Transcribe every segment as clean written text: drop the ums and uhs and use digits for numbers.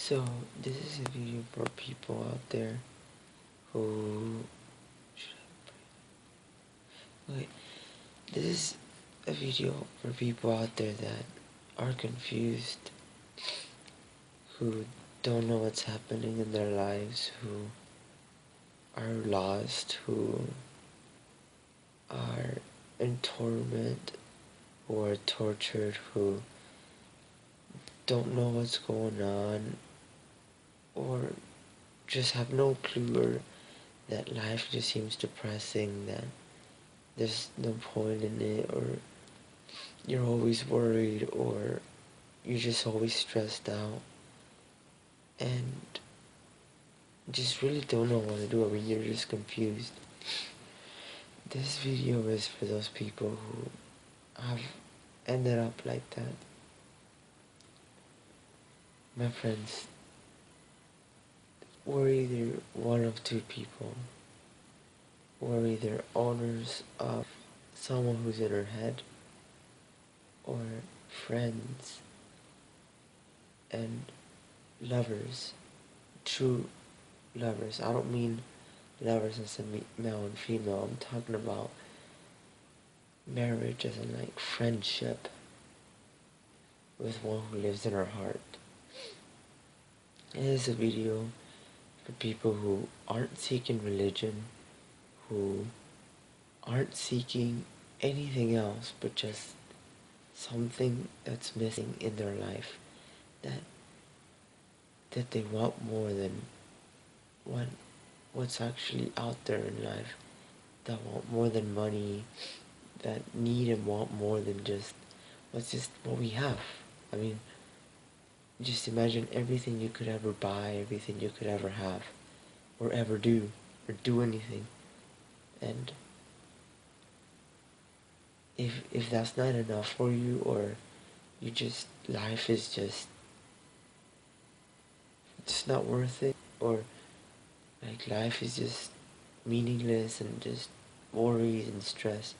So this is a video for people out there who okay, this is a video for people out there that are confused, who don't know what's happening in their lives, who are lost, who are in torment, who are tortured, who don't know what's going on, or just have no clue, or that life just seems depressing, that there's no point in it, or you're always worried, or you're just always stressed out, and just really don't know what to do. I mean, you're just confused. This video is for those people who have ended up like that. My friends, we're either one of two people. We're either owners of someone who's in her head, or friends and lovers, true lovers. I don't mean lovers as in male and female. I'm talking about marriage as in like friendship with one who lives in our heart. It is a video for people who aren't seeking religion, who aren't seeking anything else but just something that's missing in their life, that they want more than what's actually out there in life, that want more than money, that need and want more than just what we have. I mean, just imagine everything you could ever buy, everything you could ever have, or ever do, or do anything. And if that's not enough for you, or you just, life is just not worth it, or like life is just meaningless and just worries and stress.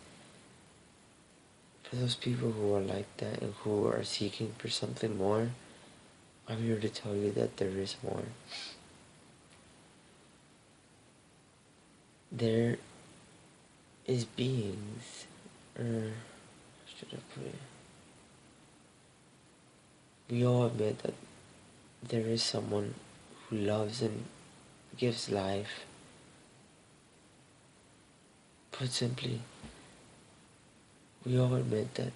For those people who are like that and who are seeking for something more, I'm here to tell you that there is more. There is beings, or how should I put it? We all admit that there is someone who loves and gives life. Put simply, we all admit that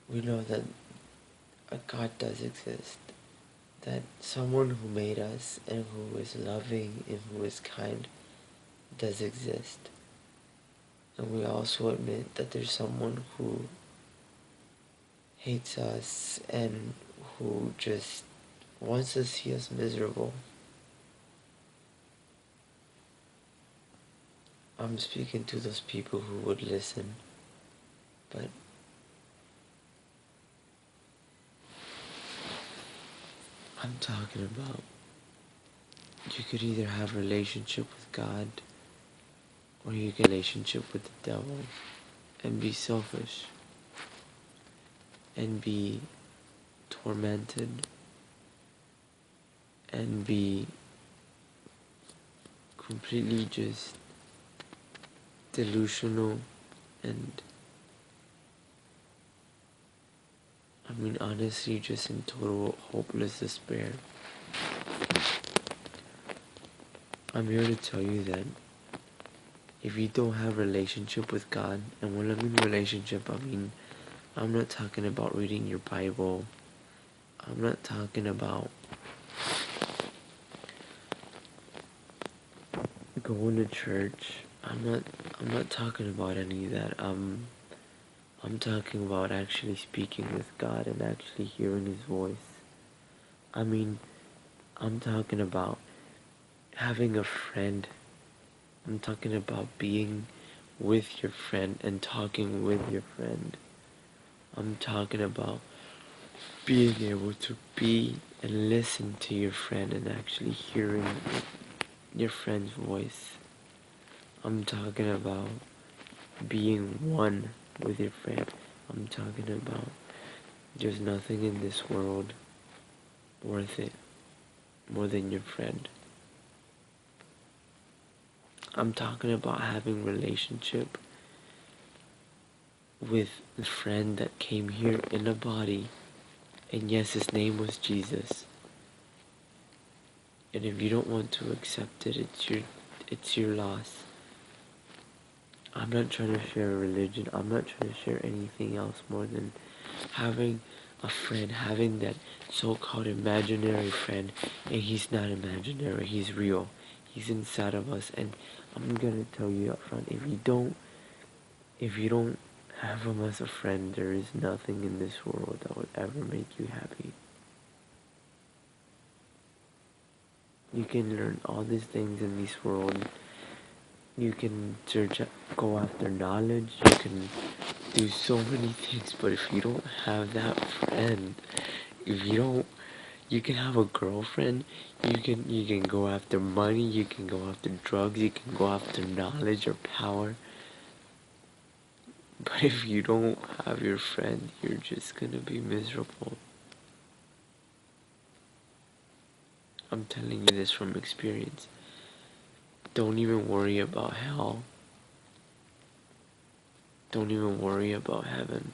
we know that a God does exist, that someone who made us and who is loving and who is kind does exist. And we also admit that there's someone who hates us and who just wants to see us miserable. I'm speaking to those people who would listen, but I'm talking about, you could either have a relationship with God, or you can relationship with the devil and be selfish and be tormented and be completely just delusional and, I mean, honestly, just in total hopeless despair. I'm here to tell you that if you don't have a relationship with God, and when I mean relationship, I mean, I'm not talking about reading your Bible. I'm not talking about going to church. I'm not talking about any of that. I'm talking about actually speaking with God and actually hearing His voice. I mean, I'm talking about having a friend. I'm talking about being with your friend and talking with your friend. I'm talking about being able to be and listen to your friend and actually hearing your friend's voice. I'm talking about being one with your friend. I'm talking about there's nothing in this world worth it. more than your friend. I'm talking about having relationship with a friend that came here in a body, and yes, his name was Jesus. And if you don't want to accept it, it's your loss. I'm not trying to share a religion. I'm not trying to share anything else more than having a friend, having that so-called imaginary friend, and he's not imaginary, he's real. He's inside of us, and I'm gonna tell you up front, if you don't have him as a friend, there is nothing in this world that would ever make you happy. You can learn all these things in this world. You can go after knowledge. You can do so many things, but if you don't have that friend, if you don't, you can have a girlfriend. You can go after money. You can go after drugs. You can go after knowledge or power. But if you don't have your friend, you're just gonna be miserable. I'm telling you this from experience. Don't even worry about hell. Don't even worry about heaven.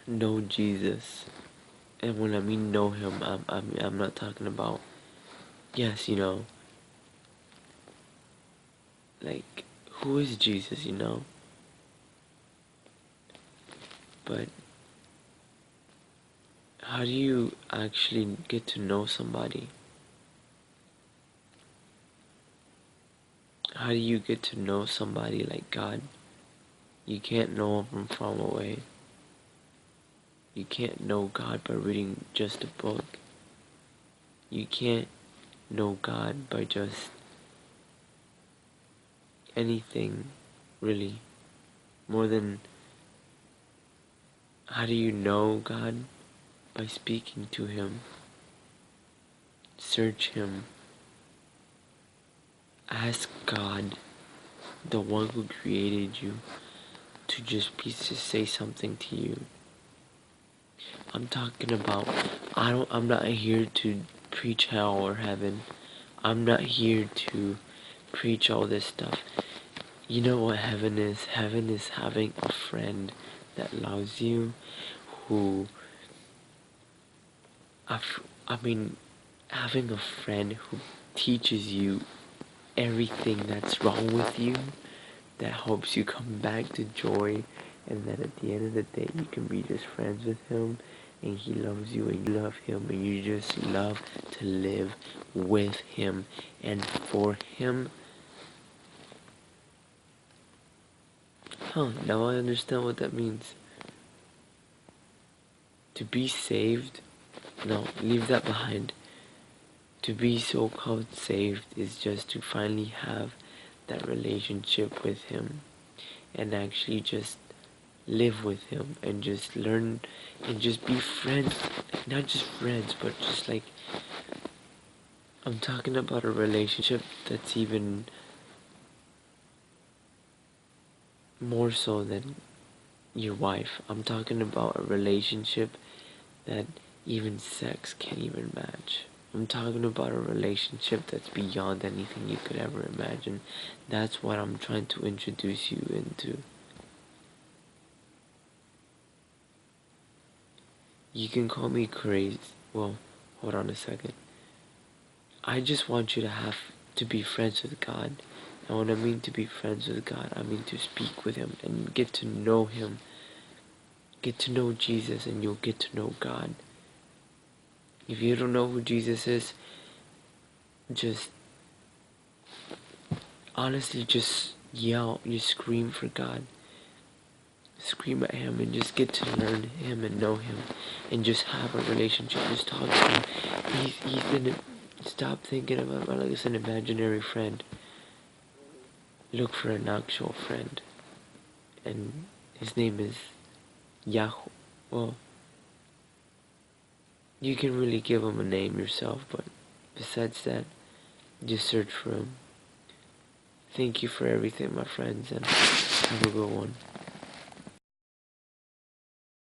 Know Jesus. And when I mean know him, I'm not talking about, yes, like, who is Jesus, But how do you actually get to know somebody? How do you get to know somebody like God? You can't know him from far away. You can't know God by reading just a book. You can't know God by just anything, really. More than, how do you know God? By speaking to him. Search him. Ask God, the one who created you, to just say something to you. I'm talking about, I'm not here to preach hell or heaven. I'm not here to preach all this stuff. You know what heaven is? Heaven is having a friend that loves you, who, I mean, having a friend who teaches you everything that's wrong with you, that helps you come back to joy, and that at the end of the day you can be just friends with him, and he loves you and you love him, and you just love to live with him and for him. Now I understand what that means. To be saved, no, leave that behind. To be so-called saved is just to finally have that relationship with him and actually just live with him and just learn and just be friends. Not just friends, but just like, I'm talking about a relationship that's even more so than your wife. I'm talking about a relationship that even sex can't even match. I'm talking about a relationship that's beyond anything you could ever imagine. That's what I'm trying to introduce you into. You can call me crazy. Well, hold on a second. I just want you to be friends with God. And when I mean to be friends with God, I mean to speak with him and get to know him. Get to know Jesus and you'll get to know God. If you don't know who Jesus is, just honestly just yell, just scream for God. Scream at him and just get to learn him and know him and just have a relationship. Just talk to him. He's been, stop thinking about him like it's an imaginary friend. Look for an actual friend. And his name is Yahoo. Well, you can really give him a name yourself, but besides that, just search for him. Thank you for everything, my friends, and have a good one.